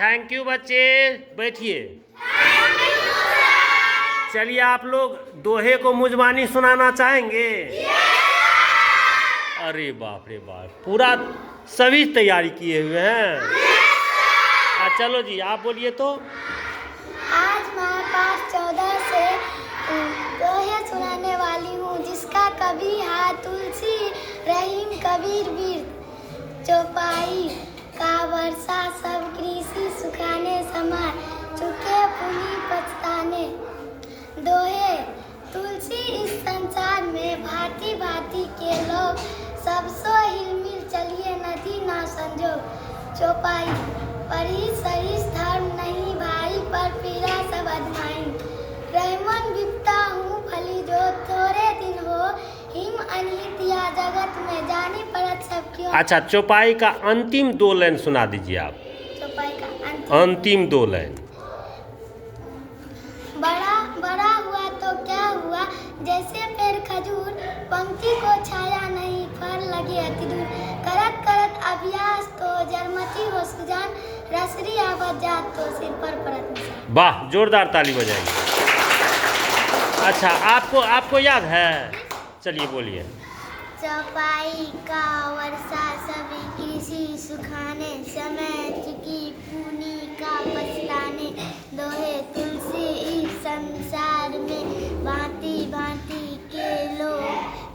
Thank you बच्चे, बैठिए। चलिए आप लोग दोहे को मुजबानी सुनाना चाहेंगे? अरे बाप रे बाप, पूरा सभी तैयारी किए हुए हैं। चलो जी आप बोलिए तो। आज मैं पास 14 से दोहे सुनाने वाली हूँ, जिसका कवि है तुलसी, रहीम कबीर वीर। चौपाई का वर्षा सब कृषि सुखाने समार, चुके पुनी पछताने। दोहे तुलसी इस संसार में भांति भांति के लोग, सबसो हिलमिल चलिए नदी ना संजोग। चौपाई परिस सरिस धर्म नहीं भाई, पर पीड़ा सब अजमाई। रहमन विपता हूँ भली जो थोड़े दिन हो, हिम अनित या जगत में जानी पड़त सब क्यों। अच्छा, चौपाई का अंतिम 2 लाइन सुना दीजिए आप। चौपाई का अंतिम 2 लाइन। बड़ा बड़ा हुआ तो क्या हुआ, जैसे पेड़ खजूर, पंक्ति को छाया नहीं, फल लगे अति दूर। करत करत अभ्यास तो जरमती हो सुजान, रसरी आवत जात तो सिर पर परत निशान। वाह, जोरदार ताली बजाइए। अच्छा, आपको याद है? चलिए बोलिए। चौपाई का वर्षा सभी कृषि सुखाने, समय चुकी पूनी का पछताने। दोहे तुलसी इस संसार में भांति भांति के लोग,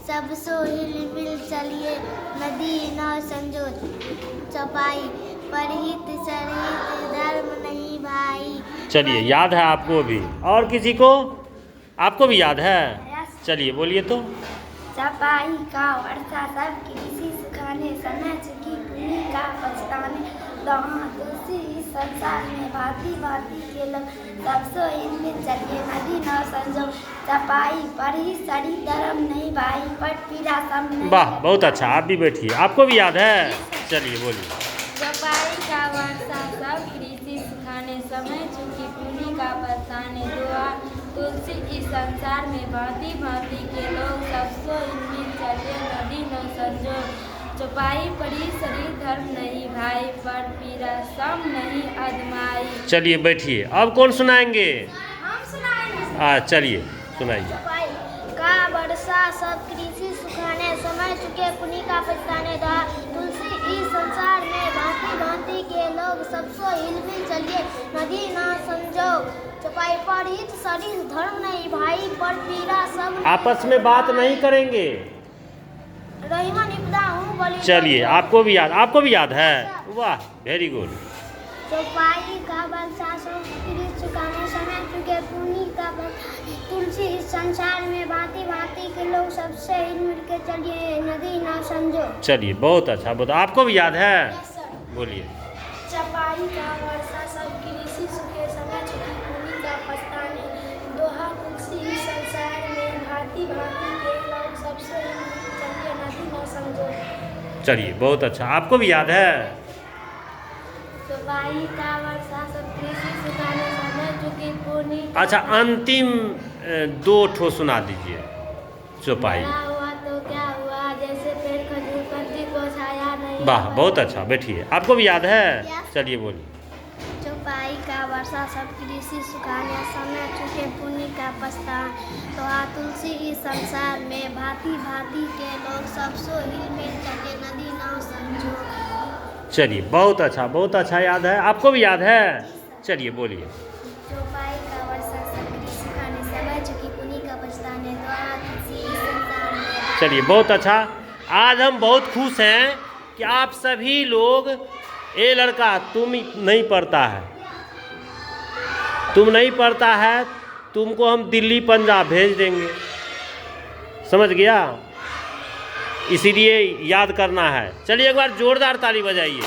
सबसो हिलमिल चलिए नदी न संजो। चौपाई परहित सरित धर्म नहीं भाई। चलिए, याद है आपको भी? और किसी को? आपको भी याद है? चलिए बोलिए तो। चौपाई का वर्षा सब कृषि सुखाने, समय चुकी पूनी का पछताने। दोहा तुलसी इस संसार में भांति भांति के लोग, सबसो हिलमिल चलिए नदी न संजो। चौपाई परहित सरित धर्म नहीं भाई, पर पीड़ा सब नहीं। वाह, बहुत अच्छा। आप भी बैठिए, आपको भी याद है? चलिए बोलिए। चौपाई का वर्षा सब कृषि सुखाने, समय चुकी पूनी का पछताने। दोहा तुलसी इस संसार में भांति भांति के लोग, सबसो हिलमिल चलिए नदी न संजो। चौपाई पड़ी शरीर धर्म नहीं भाई, पर पीड़ा सम नहीं अजमाई। चलिए बैठिए, अब कौन सुनाएंगे? हम सुनाएंगे। चलिए सुनाइए। चौपाई का वर्षा सब कृषि सुखाने, समय चुके पुनि का पछताने। दोहा तुलसी इस संसार में भांति भांति के लोग, सबसो हिलमिल चलिए नदी ना संजो। चौपाई परहित सरिस धर्म नहीं भाई, पर पीड़ा सब। आपस में बात नहीं करेंगे। रहीमन विपदा हूँ भली। चलिए, आपको भी याद है? वाह, वेरी गुड। चौपाई का वर्षा सब कृषि सुखाने, समय चुके पुनि का पछताने। तुलसी इस संसार में भांति भांति के लोग, सबसे हिलमिल के चलिए नदी ना संजो। चलिए, बहुत अच्छा। आपको भी याद है? बोलिए। चौपाई का वर्षा सब कृषि सुखे, समय चुकी पूनी का पछताने। दोहा तुलसी इस संसार में भांति भांति के लोग, सबसे हिलमिल चलिए नदी न संजो। चलिए, बहुत अच्छा। आपको भी याद है? चौपाई का वर्षा सब कृषि सुखाने, समय चुकी पूनी। अच्छा, अंतिम 2 ठो सुना दीजिए। चौपाई। बड़ा हुआ तो क्या हुआ, जैसे पेड़ खजूर, पंक्ति को छाया नहीं। वाह, बहुत अच्छा। बैठिए, आपको भी याद है? चलिए बोलिए। चौपाई का वर्षा सब कृषि सुखाने, समय चुके पुनि का पछताने। दोहा तुलसी इस संसार में भांति भांति के लोग, सबसो हिलमिल चलिए नदी न संजो। चलिए, बहुत अच्छा याद है। आपको भी याद है? चलिए बोलिए। चौपाई का वर्षा सब कृषि सुखाने, समय चुकी पुनि का पछताने। दोहा तुलसी इस संसार में। चलिए, बहुत अच्छा। आज हम बहुत खुश हैं कि आप सभी लोग, ए लड़का तुम नहीं पढ़ता है, तुमको हम दिल्ली पंजाब भेज देंगे, समझ गया? इसीलिए याद करना है। चलिए एक बार जोरदार ताली बजाइए।